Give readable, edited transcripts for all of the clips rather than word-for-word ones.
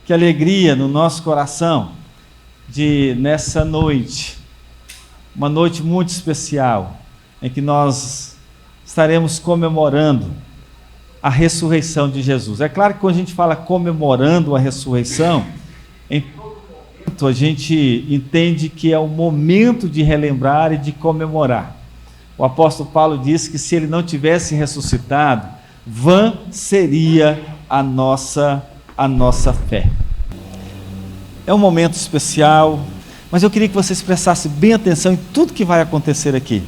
Que alegria no nosso coração de, nessa noite, uma noite muito especial, em que nós estaremos comemorando a ressurreição de Jesus. É claro que quando a gente fala comemorando a ressurreição, em todo momento a gente entende que é o momento de relembrar e de comemorar. O apóstolo Paulo disse que se ele não tivesse ressuscitado, vã seria a nossa fé. É um momento especial, mas eu queria que vocês prestassem bem atenção em tudo que vai acontecer aqui,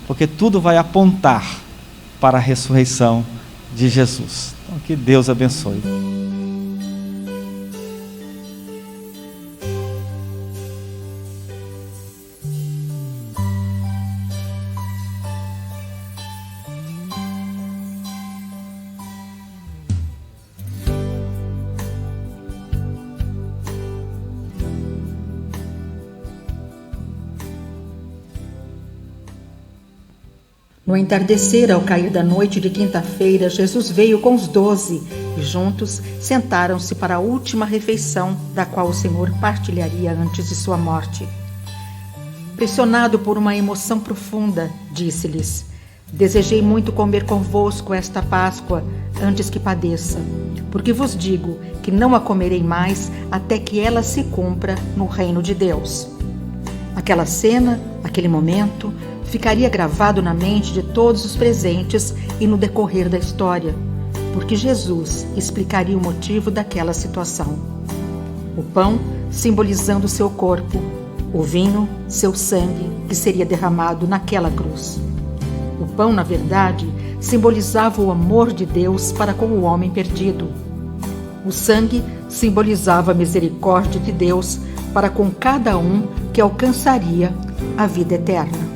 porque tudo vai apontar para a ressurreição de Jesus. Então, que Deus abençoe. No entardecer, ao cair da noite de quinta-feira, Jesus veio com os 12 e juntos sentaram-se para a última refeição, da qual o Senhor partilharia antes de sua morte. Pressionado por uma emoção profunda, disse-lhes: desejei muito comer convosco esta Páscoa antes que padeça, porque vos digo que não a comerei mais até que ela se cumpra no reino de Deus. Aquela cena, aquele momento, ficaria gravado na mente de todos os presentes e no decorrer da história, porque Jesus explicaria o motivo daquela situação. O pão simbolizando seu corpo, o vinho, seu sangue, que seria derramado naquela cruz. O pão, na verdade, simbolizava o amor de Deus para com o homem perdido. O sangue simbolizava a misericórdia de Deus para com cada um que alcançaria a vida eterna.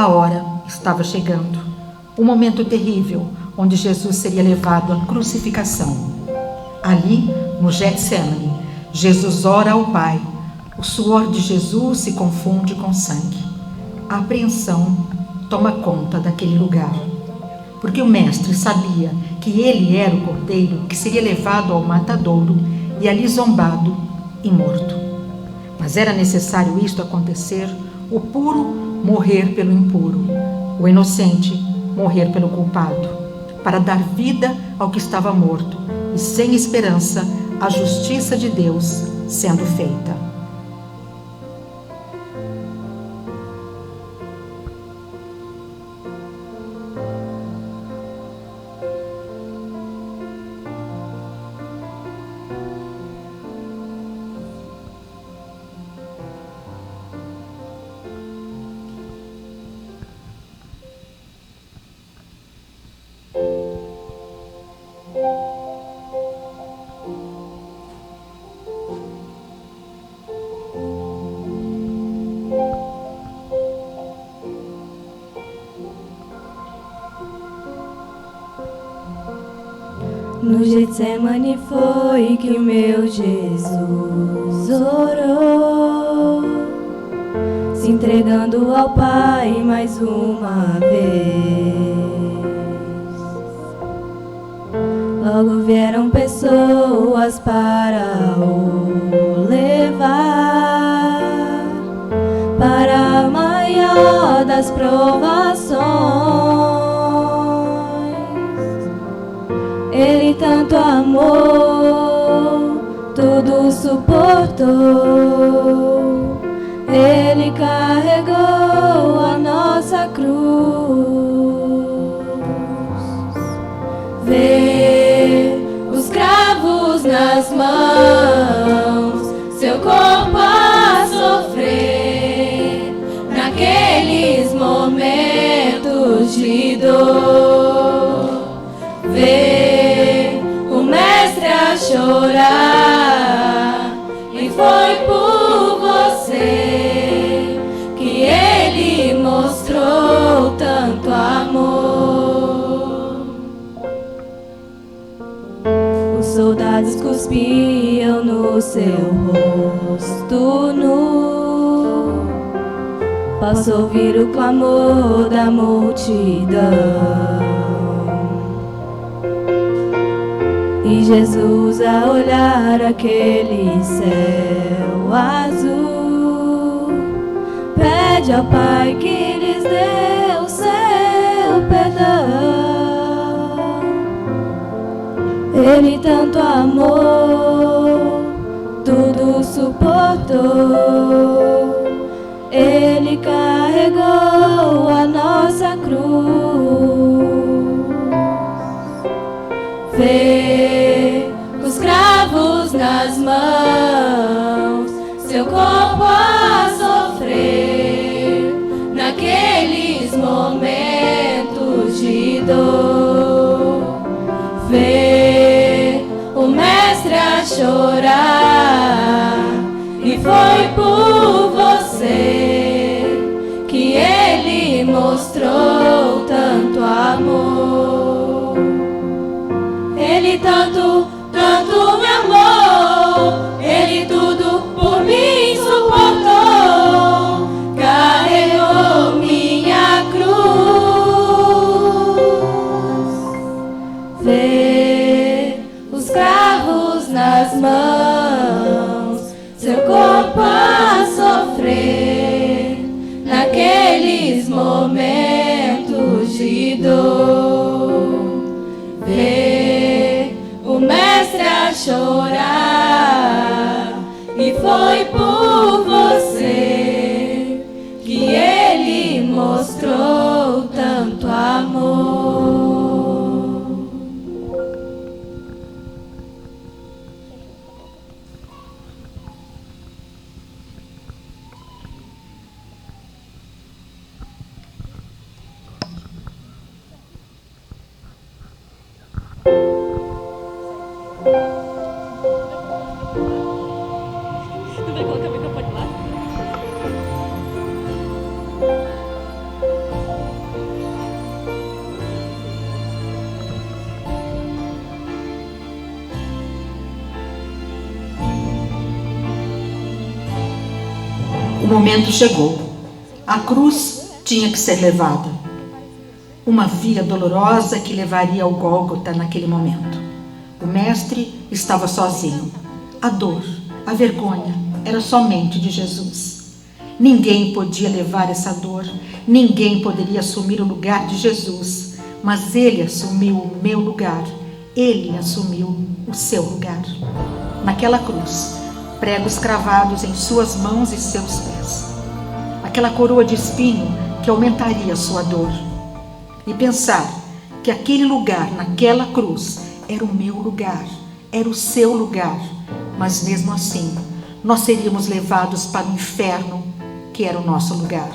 A hora estava chegando, o momento terrível onde Jesus seria levado à crucificação. Ali, no Getsemane, Jesus ora ao Pai. O suor de Jesus se confunde com sangue. A apreensão toma conta daquele lugar, porque o mestre sabia que ele era o cordeiro que seria levado ao matadouro e ali zombado e morto. Mas era necessário isto acontecer, o puro morrer pelo impuro, o inocente morrer pelo culpado, para dar vida ao que estava morto e sem esperança a justiça de Deus sendo feita. No Getsemane foi que o meu Jesus orou, se entregando ao Pai mais uma vez. Logo vieram pessoas para o levar para a maior das provações. Ele tanto amou, tudo suportou. Ele carregou a nossa cruz. Vê os cravos nas mãos, seu corpo a sofrer, naqueles momentos de dor. Vê o mestre a chorar, e foi por você que ele mostrou tanto amor. Os soldados cuspiam no seu rosto nu, posso ouvir o clamor da multidão. E Jesus a olhar aquele céu azul, pede ao Pai que lhes dê o seu perdão. Ele tanto amou, tudo suportou. Ele carregou a nossa cruz. Vê os cravos nas mãos, seu corpo a sofrer, naqueles momentos de dor. Vê o mestre a chorar, e foi por você que ele mostrou tanto amor. Ele tanto, tanto me amou, ele tudo por mim suportou, carregou minha cruz. Vê os cravos nas mãos, seu corpo a sofrer, naqueles momentos de dor. Vê o mestre a chorar, e foi por você que ele mostrou tanto amor. Não vai colocar momento chegou. A cruz tinha que ser levada. Uma via dolorosa que levaria ao Gólgota naquele momento. O mestre estava sozinho. A dor, a vergonha era somente de Jesus. Ninguém podia levar essa dor, ninguém poderia assumir o lugar de Jesus, mas ele assumiu o meu lugar, ele assumiu o seu lugar. Naquela cruz, pregos cravados em suas mãos e seus pés. Aquela coroa de espinho que aumentaria sua dor. E pensar que aquele lugar, naquela cruz, era o meu lugar, era o seu lugar, mas mesmo assim, nós seríamos levados para o inferno, que era o nosso lugar.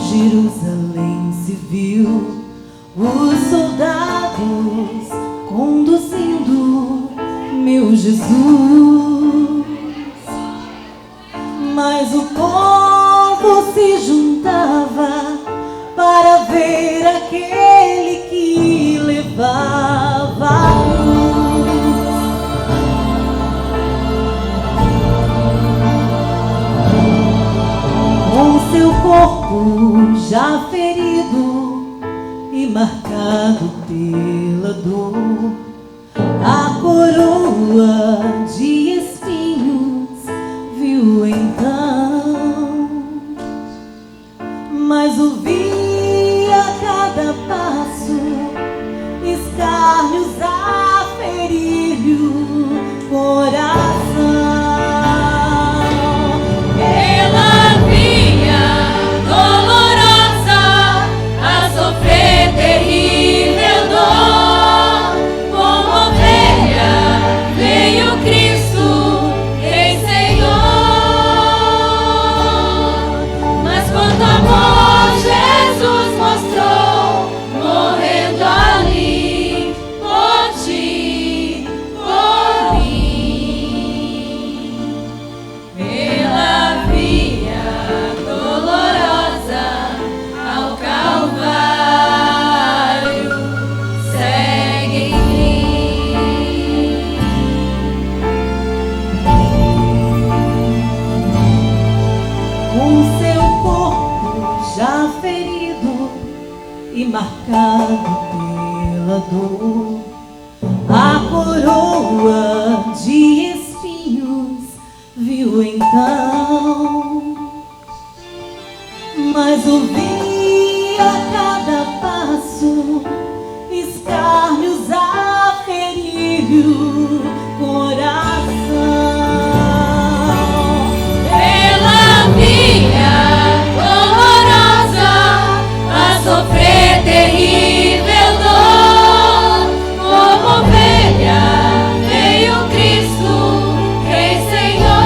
Jerusalém se viu os soldados conduzindo meu Jesus, mas o povo se juntava para ver aquele que levava a luz. Com seu corpo já ferido e marcado pela dor, a coroa de espinhos viu então, mas ouvia a cada passo escárnios a ferir-lhe o coração. Marcado pela dor, a coroa de espinhos viu então, mas ouvia a cada passo escárnios a ferir-lhe o coração. Ela via dolorosa a sofrer terrível dor, como ovelha veio Cristo, Rei Senhor.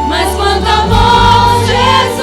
Mas quanto amor Jesus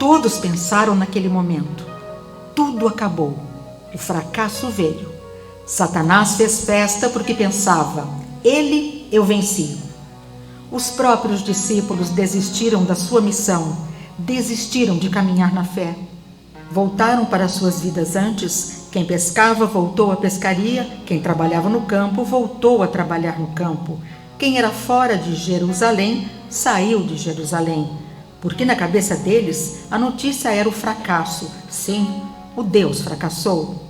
Todos pensaram naquele momento. Tudo acabou. O fracasso veio. Satanás fez festa porque pensava: ele eu venci. Os próprios discípulos desistiram da sua missão, desistiram de caminhar na fé. Voltaram para suas vidas antes. Quem pescava voltou à pescaria, quem trabalhava no campo voltou a trabalhar no campo. Quem era fora de Jerusalém saiu de Jerusalém, porque na cabeça deles a notícia era o fracasso. Sim, o Deus fracassou.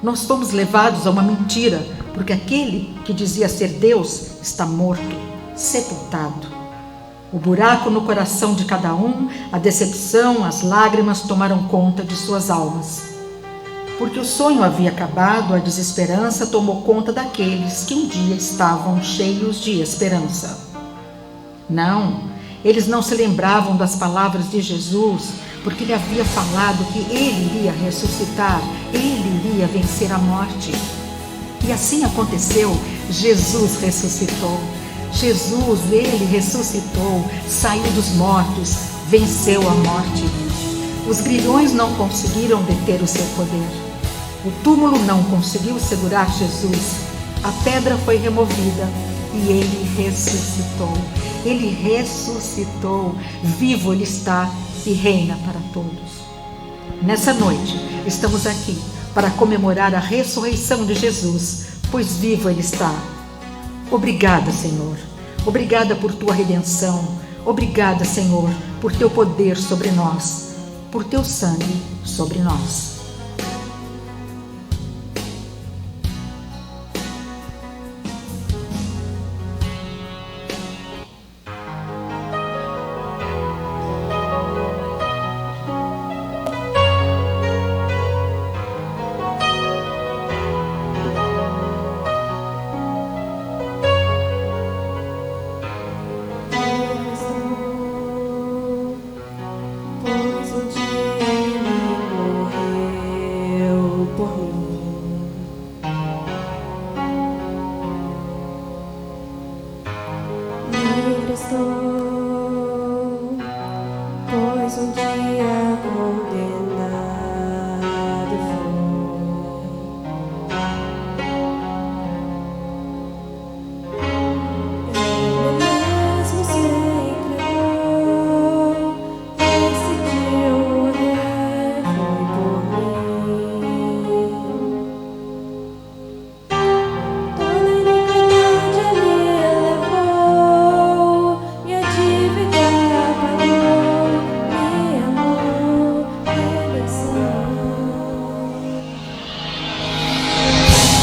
Nós fomos levados a uma mentira, porque aquele que dizia ser Deus está morto, sepultado. O buraco no coração de cada um, a decepção, as lágrimas tomaram conta de suas almas. Porque o sonho havia acabado, a desesperança tomou conta daqueles que um dia estavam cheios de esperança. Não, eles não se lembravam das palavras de Jesus, porque ele havia falado que ele iria ressuscitar, ele iria vencer a morte. E assim aconteceu. Jesus ressuscitou. Jesus, ele ressuscitou, saiu dos mortos, venceu a morte. Os grilhões não conseguiram deter o seu poder. O túmulo não conseguiu segurar Jesus. A pedra foi removida e ele ressuscitou. Ele ressuscitou. Vivo ele está e reina para todos. Nessa noite, estamos aqui para comemorar a ressurreição de Jesus, pois vivo ele está. Obrigada, Senhor. Obrigada por tua redenção. Obrigada, Senhor, por teu poder sobre nós, por teu sangue sobre nós.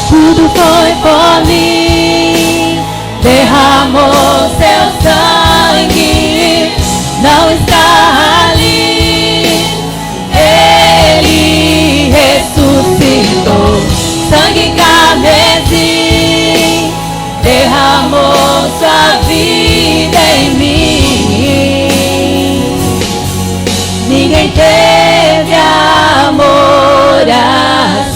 Tudo foi por mim, derramou seu sangue, não está ali. Ele ressuscitou, sangue carmesim, derramou sua vida em mim. Ninguém teve amor assim.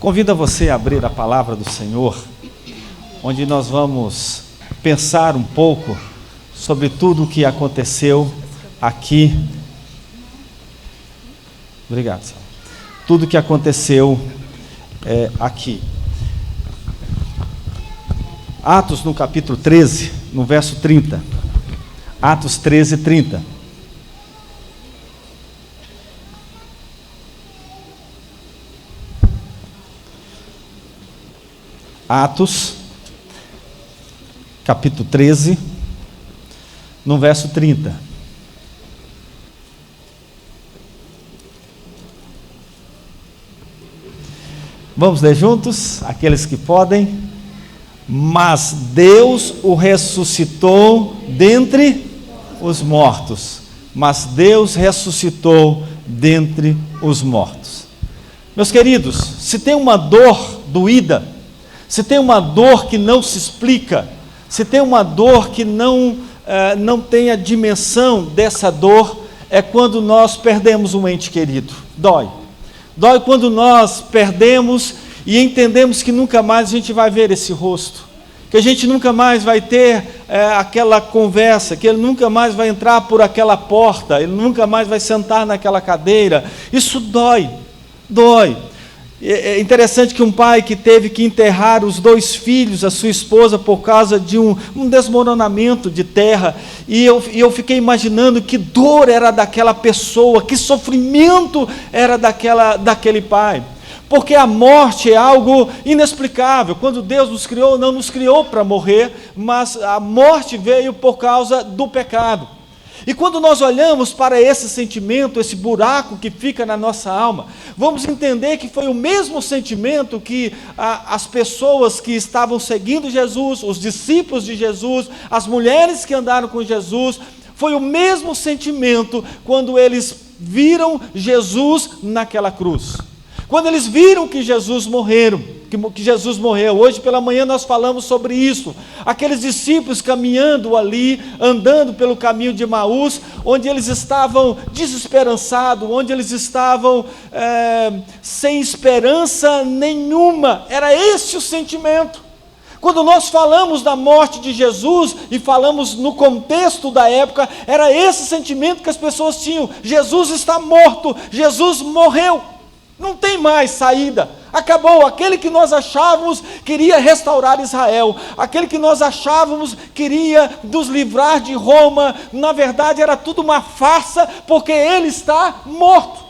Convido você a abrir a palavra do Senhor, onde nós vamos pensar um pouco sobre tudo o que aconteceu aqui. Obrigado, Sal. Tudo o que aconteceu aqui. Atos no capítulo 13, no verso 30. Atos 13, 30. Atos, capítulo 13, no verso 30. Vamos ler juntos, aqueles que podem. Mas Deus o ressuscitou dentre os mortos. Mas Deus ressuscitou dentre os mortos. Meus queridos, se tem uma dor doída, se tem uma dor que não se explica, se tem uma dor que não tem a dimensão dessa dor, é quando nós perdemos um ente querido. Dói. Dói quando nós perdemos e entendemos que nunca mais a gente vai ver esse rosto, que a gente nunca mais vai ter aquela conversa, que ele nunca mais vai entrar por aquela porta, ele nunca mais vai sentar naquela cadeira. Isso dói, dói. É interessante que um pai que teve que enterrar os 2 filhos, a sua esposa, por causa de um desmoronamento de terra, e eu fiquei imaginando que dor era daquela pessoa, que sofrimento era daquele pai, porque a morte é algo inexplicável. Quando Deus nos criou, não nos criou para morrer, mas a morte veio por causa do pecado. E quando nós olhamos para esse sentimento, esse buraco que fica na nossa alma, vamos entender que foi o mesmo sentimento que as pessoas que estavam seguindo Jesus, os discípulos de Jesus, as mulheres que andaram com Jesus, foi o mesmo sentimento quando eles viram Jesus naquela cruz. Quando eles viram que Jesus morreu. Hoje pela manhã nós falamos sobre isso. Aqueles discípulos caminhando ali, andando pelo caminho de Emaús, onde eles estavam desesperançados, onde eles estavam sem esperança nenhuma. Era esse o sentimento. Quando nós falamos da morte de Jesus, e falamos no contexto da época, era esse sentimento que as pessoas tinham. Jesus está morto, Jesus morreu. Não tem mais saída, acabou. Aquele que nós achávamos queria restaurar Israel, aquele que nós achávamos queria nos livrar de Roma, na verdade era tudo uma farsa, porque ele está morto.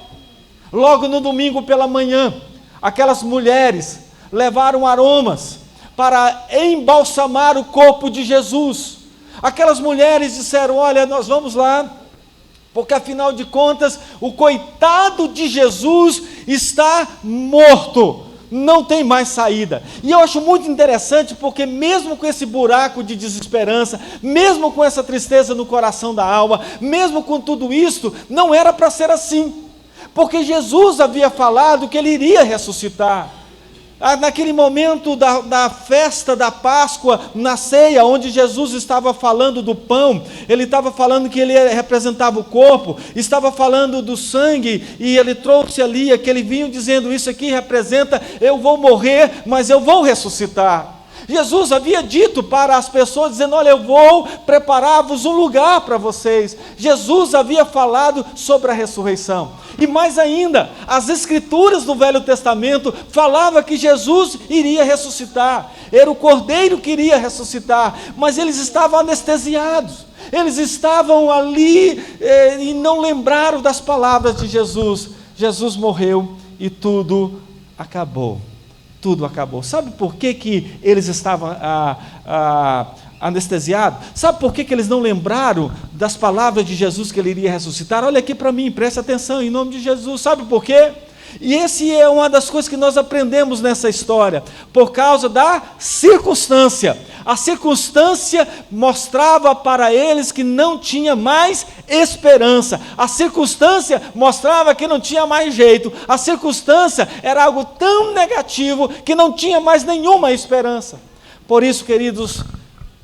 Logo no domingo pela manhã, aquelas mulheres levaram aromas para embalsamar o corpo de Jesus. Aquelas mulheres disseram: olha, nós vamos lá, porque afinal de contas, o coitado de Jesus está morto, não tem mais saída. E eu acho muito interessante, porque mesmo com esse buraco de desesperança, mesmo com essa tristeza no coração da alma, mesmo com tudo isso, não era para ser assim, porque Jesus havia falado que ele iria ressuscitar. Naquele momento da festa da Páscoa, na ceia, onde Jesus estava falando do pão, ele estava falando que ele representava o corpo, estava falando do sangue, e ele trouxe ali aquele vinho dizendo: isso aqui representa, eu vou morrer, mas eu vou ressuscitar. Jesus havia dito para as pessoas, dizendo: olha, eu vou preparar-vos um lugar para vocês. Jesus havia falado sobre a ressurreição. E mais ainda, as escrituras do Velho Testamento falavam que Jesus iria ressuscitar, era o Cordeiro que iria ressuscitar, mas eles estavam anestesiados, eles estavam ali e não lembraram das palavras de Jesus. Jesus morreu e tudo acabou. Tudo acabou. Sabe por que eles estavam anestesiados? Sabe por que eles não lembraram das palavras de Jesus que ele iria ressuscitar? Olha aqui para mim, preste atenção, em nome de Jesus. Sabe por quê? E esse é uma das coisas que nós aprendemos nessa história, por causa da circunstância. A circunstância mostrava para eles que não tinha mais esperança. A circunstância mostrava que não tinha mais jeito. A circunstância era algo tão negativo que não tinha mais nenhuma esperança. Por isso, queridos,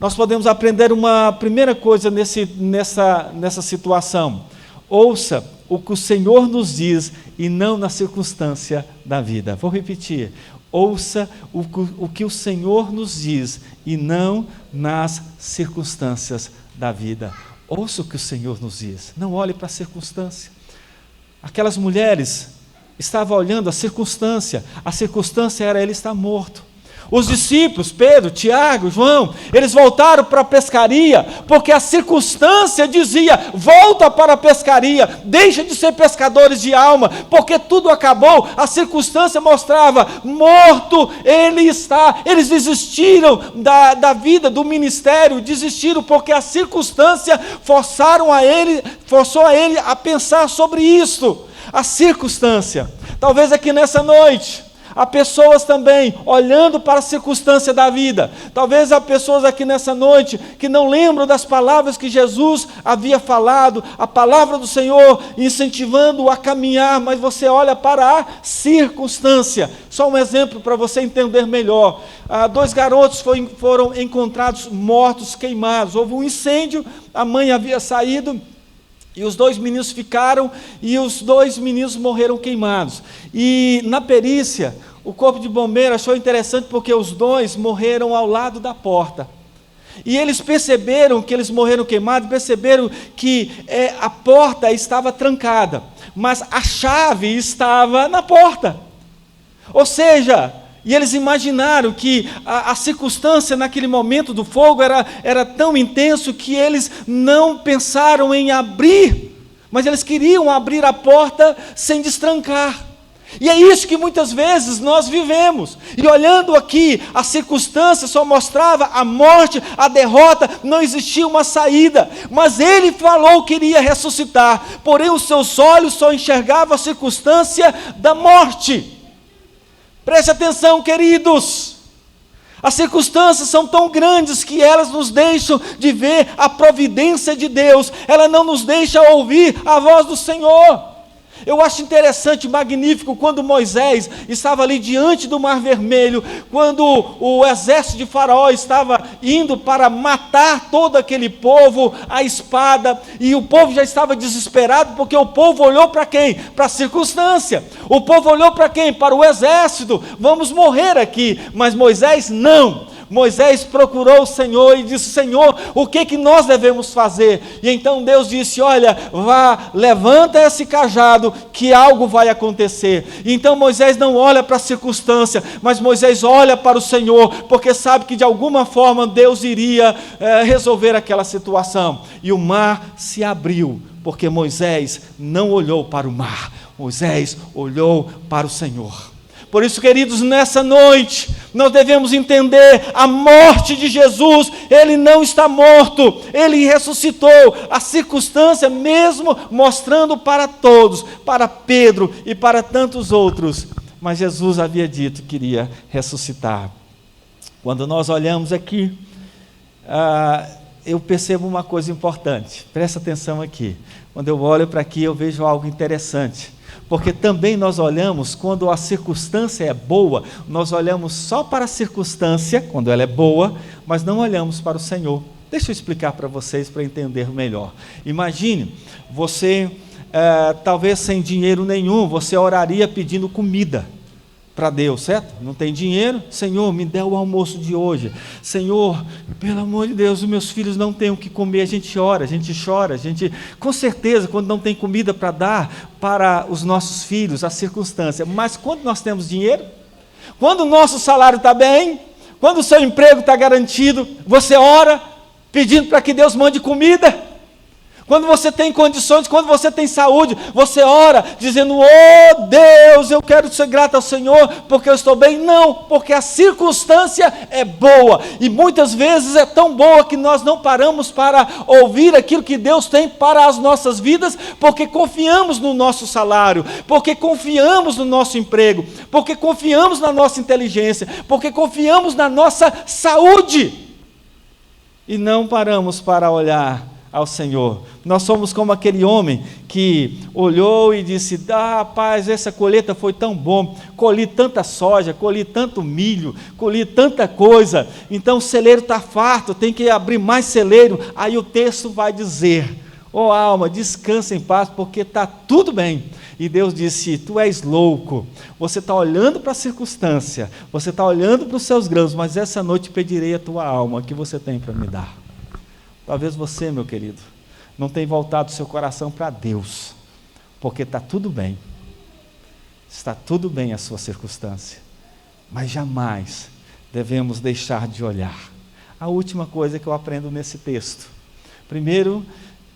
nós podemos aprender uma primeira coisa nessa situação. Ouça o que o Senhor nos diz e não na circunstância da vida. Vou repetir. Ouça o que o Senhor nos diz e não nas circunstâncias da vida. Ouça o que o Senhor nos diz. Não olhe para a circunstância. Aquelas mulheres estavam olhando a circunstância era ele estar morto. Os discípulos, Pedro, Tiago, João, eles voltaram para a pescaria, porque a circunstância dizia: volta para a pescaria, deixa de ser pescadores de alma, porque tudo acabou. A mostrava: morto ele está. Eles desistiram da vida, do ministério, desistiram, porque a circunstância forçou a ele a pensar sobre isso. A circunstância. Talvez aqui nessa noite há pessoas também olhando para a circunstância da vida. Talvez há pessoas aqui nessa noite que não lembram das palavras que Jesus havia falado, a palavra do Senhor incentivando-o a caminhar, mas você olha para a circunstância. Só um exemplo para você entender melhor. 2 garotos foram encontrados mortos, queimados. Houve um incêndio, a mãe havia saído, e os 2 meninos ficaram, e os 2 meninos morreram queimados. E na perícia, o corpo de bombeiro achou interessante, porque os 2 morreram ao lado da porta. E eles perceberam que eles morreram queimados, perceberam que a porta estava trancada, mas a chave estava na porta. Ou seja, e eles imaginaram que a circunstância naquele momento do fogo era tão intenso que eles não pensaram em abrir, mas eles queriam abrir a porta sem destrancar. E é isso que muitas vezes nós vivemos. E olhando aqui, a circunstância só mostrava a morte, a derrota, não existia uma saída. Mas ele falou que iria ressuscitar, porém os seus olhos só enxergavam a circunstância da morte. Preste atenção, queridos. As circunstâncias são tão grandes que elas nos deixam de ver a providência de Deus. Ela não nos deixa ouvir a voz do Senhor. Eu acho interessante, magnífico, quando Moisés estava ali diante do Mar Vermelho, quando o exército de Faraó estava indo para matar todo aquele povo, a espada, e o povo já estava desesperado, porque o povo olhou para quem? Para a circunstância. O povo olhou para quem? Para o exército. Vamos morrer aqui. Mas Moisés não. Moisés procurou o Senhor e disse: Senhor, o que nós devemos fazer? E então Deus disse: olha, vá, levanta esse cajado, que algo vai acontecer. Então Moisés não olha para a circunstância, mas Moisés olha para o Senhor, porque sabe que de alguma forma Deus iria resolver aquela situação. E o mar se abriu, porque Moisés não olhou para o mar, Moisés olhou para o Senhor. Por isso, queridos, nessa noite, nós devemos entender a morte de Jesus. Ele não está morto, ele ressuscitou. A circunstância, mesmo mostrando para todos, para Pedro e para tantos outros, mas Jesus havia dito que iria ressuscitar. Quando nós olhamos aqui, eu percebo uma coisa importante. Presta atenção aqui. Quando eu olho para aqui, eu vejo algo interessante. Porque também nós olhamos, quando a circunstância é boa, nós olhamos só para a circunstância, quando ela é boa, mas não olhamos para o Senhor. Deixa eu explicar para vocês, para entender melhor. Imagine, você, talvez sem dinheiro nenhum, você oraria pedindo comida para Deus, certo? Não tem dinheiro? Senhor, me dê o almoço de hoje. Senhor, pelo amor de Deus, os meus filhos não têm o que comer. A gente ora, a gente chora, com certeza, quando não tem comida para dar para os nossos filhos, a circunstância. Mas quando nós temos dinheiro, quando o nosso salário está bem, quando o seu emprego está garantido, você ora pedindo para que Deus mande comida. Quando você tem condições, quando você tem saúde, você ora dizendo: oh Deus, eu quero ser grato ao Senhor porque eu estou bem. Não, porque a circunstância é boa, e muitas vezes é tão boa que nós não paramos para ouvir aquilo que Deus tem para as nossas vidas, porque confiamos no nosso salário, porque confiamos no nosso emprego, porque confiamos na nossa inteligência, porque confiamos na nossa saúde, e não paramos para olhar ao Senhor. Nós somos como aquele homem que olhou e disse: rapaz, essa colheita foi tão bom, colhi tanta soja, colhi tanto milho, colhi tanta coisa, então o celeiro está farto, tem que abrir mais celeiro. Aí o texto vai dizer: Ô alma, descansa em paz, porque está tudo bem. E Deus disse: tu és louco, você está olhando para a circunstância, você está olhando para os seus grãos, mas essa noite pedirei a tua alma, que você tem para me dar. Talvez você, meu querido, não tenha voltado o seu coração para Deus, porque está tudo bem, está tudo bem a sua circunstância, mas jamais devemos deixar de olhar. A última coisa que eu aprendo nesse texto, primeiro,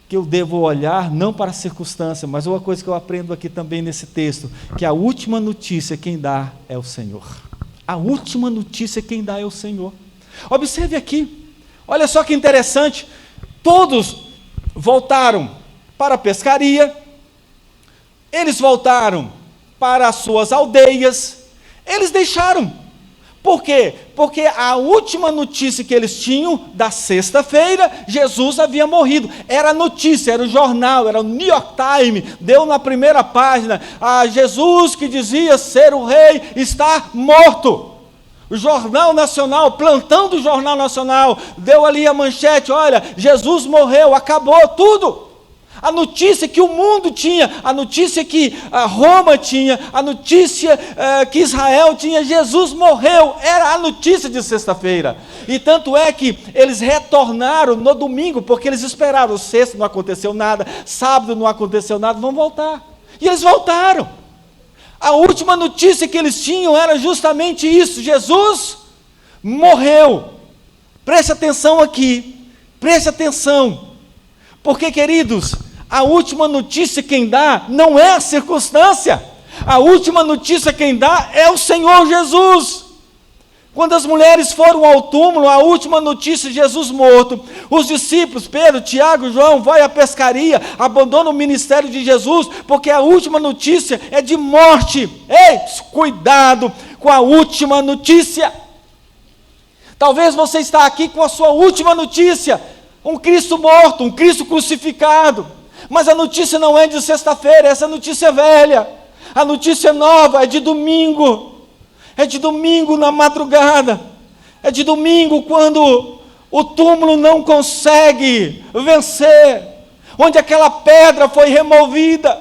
que eu devo olhar não para a circunstância, mas uma coisa que eu aprendo aqui também nesse texto, que a última notícia quem dá é o Senhor. A última notícia quem dá é o Senhor. Observe aqui, olha só que interessante, todos voltaram para a pescaria, eles voltaram para as suas aldeias, eles deixaram. Por quê? Porque a última notícia que eles tinham, da sexta-feira, Jesus havia morrido. Era a notícia, era o jornal, era o New York Times, deu na primeira página, Jesus que dizia ser o rei está morto. O Jornal Nacional, plantão do Jornal Nacional, deu ali a manchete: olha, Jesus morreu, acabou tudo. A notícia que o mundo tinha, a notícia que Roma tinha, a notícia que Israel tinha, Jesus morreu, era a notícia de sexta-feira. E tanto é que eles retornaram no domingo, porque eles esperaram. Sexta não aconteceu nada, sábado não aconteceu nada, vão voltar. E eles voltaram. A última notícia que eles tinham era justamente isso: Jesus morreu. Preste atenção aqui, preste atenção, porque, queridos, a última notícia quem dá não é a circunstância, a última notícia quem dá é o Senhor Jesus. Quando as mulheres foram ao túmulo, a última notícia: Jesus morto. Os discípulos, Pedro, Tiago, João, vai à pescaria, abandonam o ministério de Jesus, porque a última notícia é de morte. Ei, cuidado com a última notícia. Talvez você está aqui com a sua última notícia, um Cristo morto, um Cristo crucificado, mas a notícia não é de sexta-feira, essa notícia é velha, a notícia nova é de domingo na madrugada, é de domingo quando o túmulo não consegue vencer, onde aquela pedra foi removida,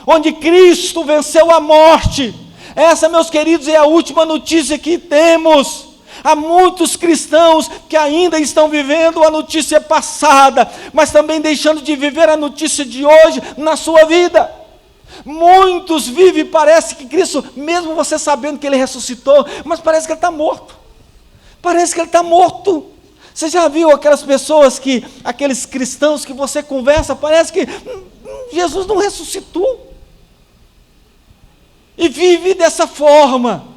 onde Cristo venceu a morte. Essa, meus queridos, é a última notícia que temos. Há muitos cristãos que ainda estão vivendo a notícia passada, mas também deixando de viver a notícia de hoje na sua vida. Muitos vivem, parece que Cristo, mesmo você sabendo que Ele ressuscitou, mas parece que Ele está morto. Parece que Ele está morto. Você já viu aquelas pessoas aqueles cristãos que você conversa, parece que Jesus não ressuscitou. E vive dessa forma.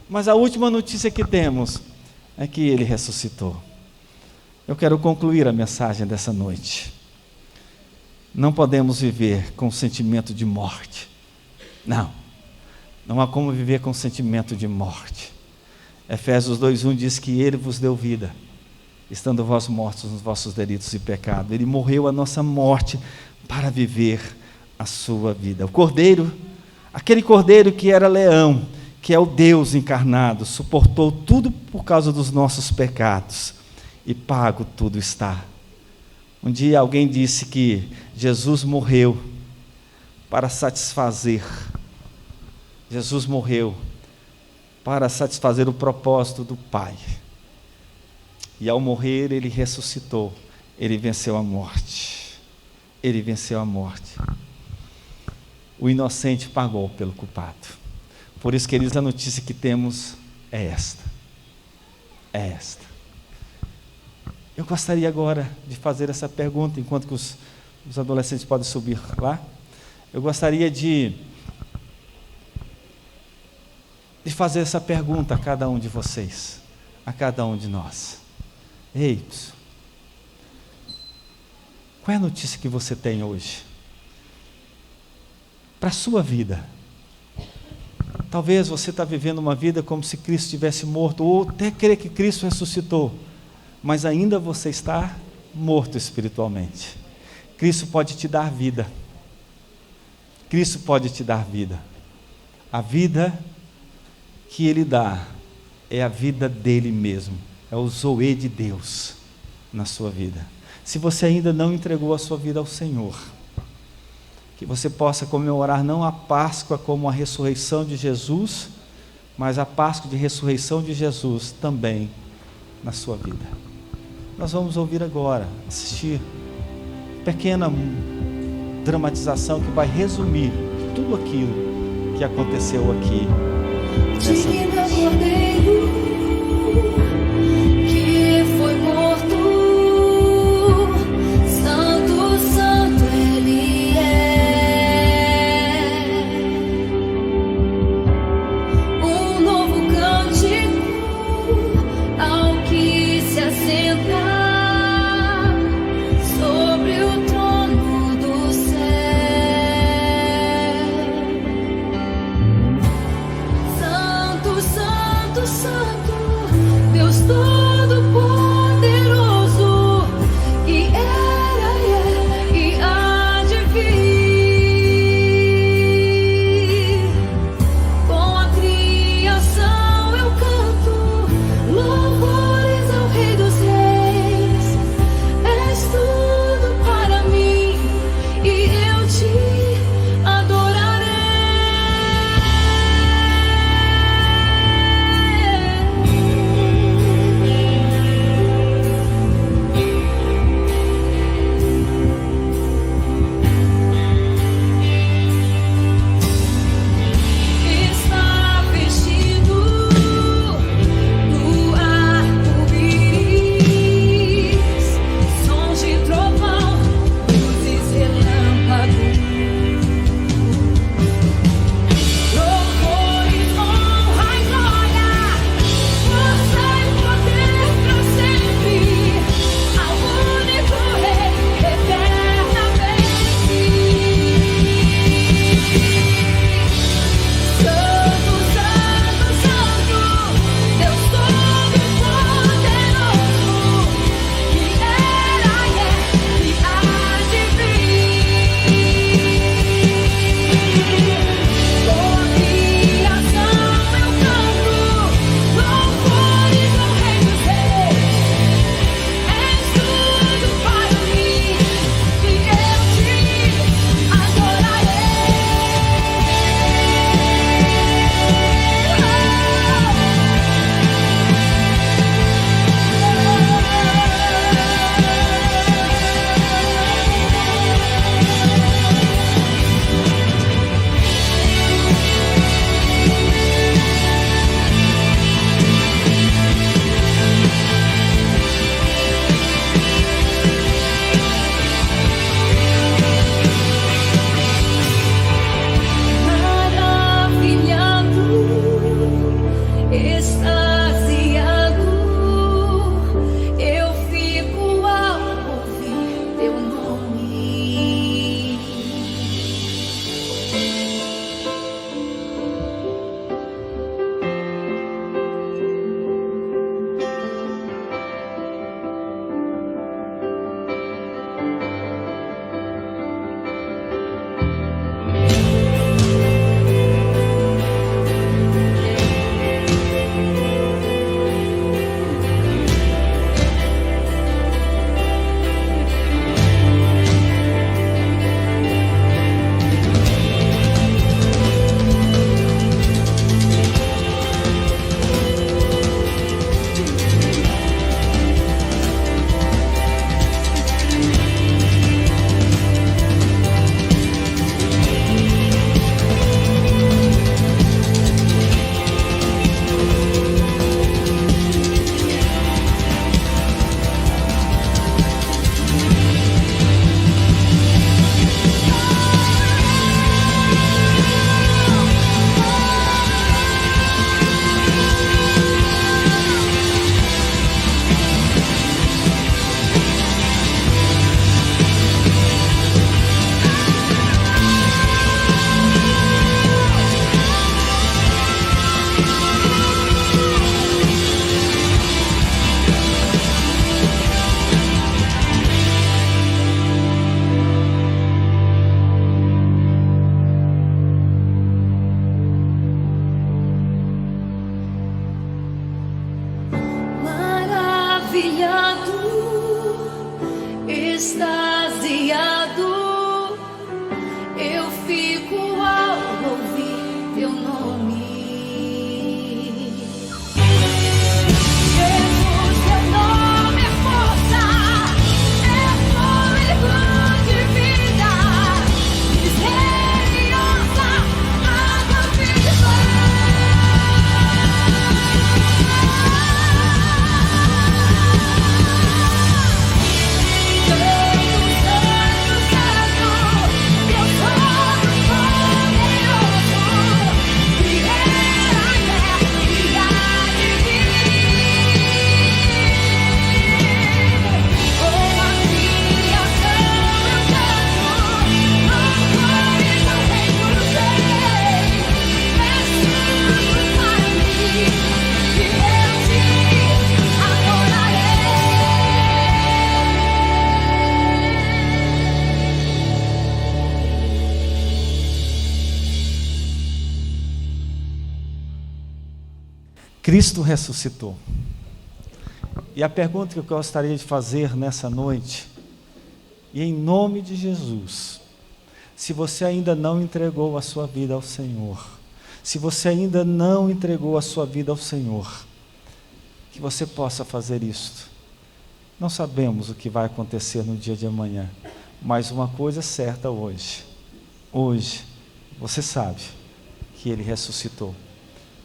Mas a última notícia que temos é que Ele ressuscitou. Eu quero concluir a mensagem dessa noite. Não podemos viver com sentimento de morte. Não há como viver com sentimento de morte. Efésios 2:1 diz que Ele vos deu vida, estando vós mortos nos vossos delitos e pecados. Ele morreu a nossa morte para viver a sua vida. O Cordeiro, aquele Cordeiro que era leão, que é o Deus encarnado, suportou tudo por causa dos nossos pecados, e pago tudo está. Um dia alguém disse que Jesus morreu para satisfazer o propósito do Pai. E ao morrer, Ele ressuscitou, Ele venceu a morte. Ele venceu a morte. O inocente pagou pelo culpado. Por isso, queridos, a notícia que temos é esta. É esta. Eu gostaria agora de fazer essa pergunta, enquanto que os adolescentes podem subir lá. Eu gostaria de fazer essa pergunta a cada um de vocês, a cada um de nós. Ei, qual é a notícia que você tem hoje? Para a sua vida. Talvez você está vivendo uma vida como se Cristo tivesse morto, ou até crer que Cristo ressuscitou, mas ainda você está morto espiritualmente. Cristo pode te dar vida. Cristo pode te dar vida. A vida que Ele dá é a vida dele mesmo, é o Zoe de Deus na sua vida. Se você ainda não entregou a sua vida ao Senhor, que você possa comemorar não a Páscoa como a ressurreição de Jesus, mas a Páscoa de ressurreição de Jesus também na sua vida. Nós vamos ouvir agora, assistir pequena dramatização que vai resumir tudo aquilo que aconteceu aqui nessa noite. Que foi morto, santo, santo Ele é. Um novo cântico ao que se assenta sobre o trono do céu. Santo, santo, santo, teu nome. Cristo ressuscitou. E a pergunta que eu gostaria de fazer nessa noite, e em nome de Jesus, se você ainda não entregou a sua vida ao Senhor, se você ainda não entregou a sua vida ao Senhor, que você possa fazer isto. Não sabemos o que vai acontecer no dia de amanhã, mas uma coisa é certa hoje, você sabe que Ele ressuscitou.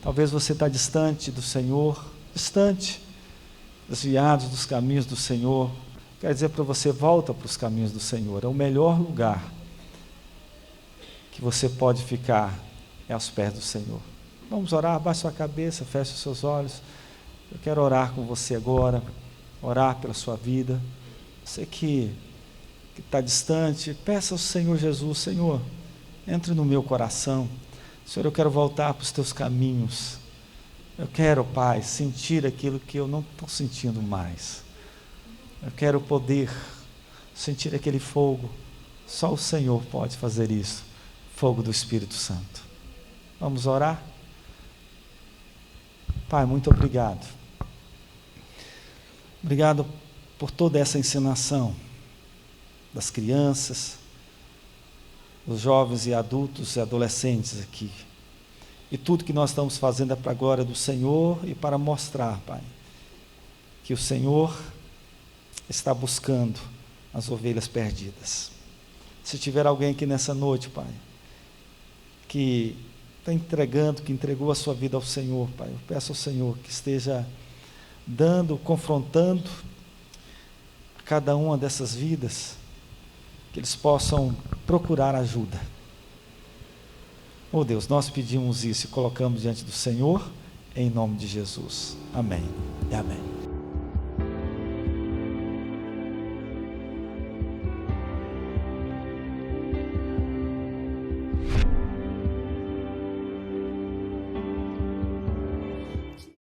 Talvez você está distante do Senhor, distante, desviado dos caminhos do Senhor. Quero dizer para você, volta para os caminhos do Senhor. É o melhor lugar que você pode ficar, é aos pés do Senhor. Vamos orar, abaixe sua cabeça, feche os seus olhos. Eu quero orar com você agora, orar pela sua vida. Você que está distante, peça ao Senhor Jesus, Senhor, entre no meu coração. Senhor, eu quero voltar para os teus caminhos. Eu quero, Pai, sentir aquilo que eu não estou sentindo mais. Eu quero poder sentir aquele fogo. Só o Senhor pode fazer isso. Fogo do Espírito Santo. Vamos orar? Pai, muito obrigado. Obrigado por toda essa ensinação das crianças, os jovens e adultos e adolescentes aqui. E tudo que nós estamos fazendo é para a glória do Senhor e para mostrar, Pai, que o Senhor está buscando as ovelhas perdidas. Se tiver alguém aqui nessa noite, Pai, que está entregando, que entregou a sua vida ao Senhor, Pai, eu peço ao Senhor que esteja dando, confrontando a cada uma dessas vidas, que eles possam procurar ajuda. Oh Deus, nós pedimos isso e colocamos diante do Senhor, em nome de Jesus. Amém e amém.